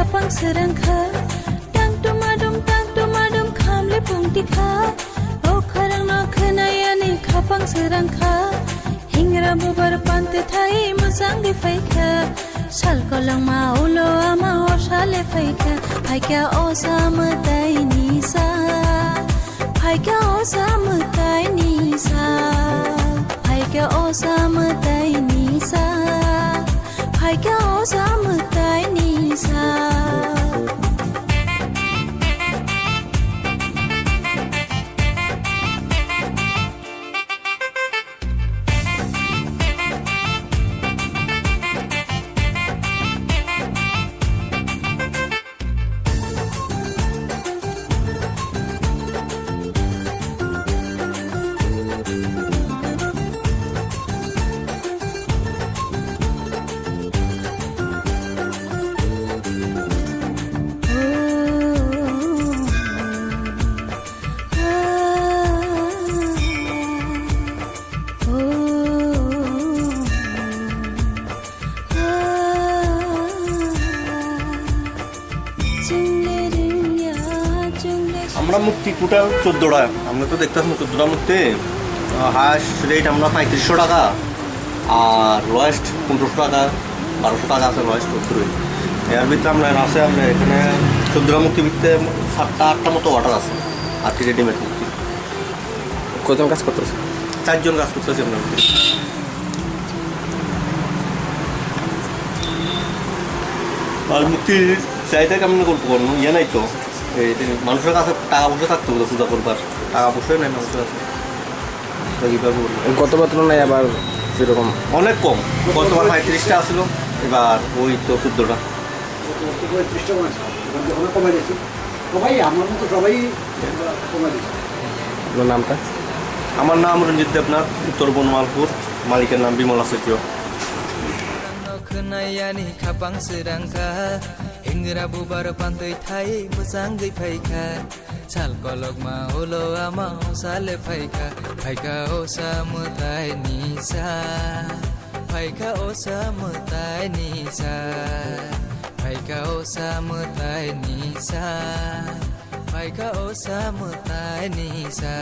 kapang serangka tang tumadum khamle pungtika o kharang no khnayani kapang serangka hingra bubar pante thai muzang di faika sal kolang ma ulo ama osale faika faika osamtai nisa faika osamtai nisa faika osamtai nisa faika osamtai nisa আমরা মুক্তি total 14টা আমরা তো দেখতেছি 14টা মধ্যে highest rate আমরা 3500 টাকা আর lowest 1500 টাকা 1200 টাকা আছে লোয়েস্ট উত্তরে এর ভিতরে আমরা আছে আমরা এখানে 14টা মুক্তি ভিতরে 7টা 8টা মতো অর্ডার আছে আর কি রেডিমেড মুক্তি কতজন কাজ করতেছে 4 জন কাজ করতেছি আমরা আর মুক্তির চাহিদা কেমন করবো ইয়ে নাই তো এই মানুষের কাছে টাকা পয়সা থাকতে হবে পূজা করবার টাকা পয়সাই নাই মানুষের কাছে কীভাবে বলবো গতবার তুলনায় আবার সেরকম অনেক কম গতবার 35টা আসলো এবার ওই তো 14টা আপনার নামটা আমার নাম রঞ্জিত দেবনাথ উত্তর বনমালপুর মালিকের নাম বিমল আচার্য खोनायानि खापां सोरांखा हेंग्रा बुबार पान्दै थाइ मोजाङै फाइखा साल कलक मा होलो आमा साले फाइखा फाइखा ओसा मताइ निसा फाइखा ओसा मताइ निसा फाइखा ओसा मताइ निसा फाइखा ओसा मताइ निसा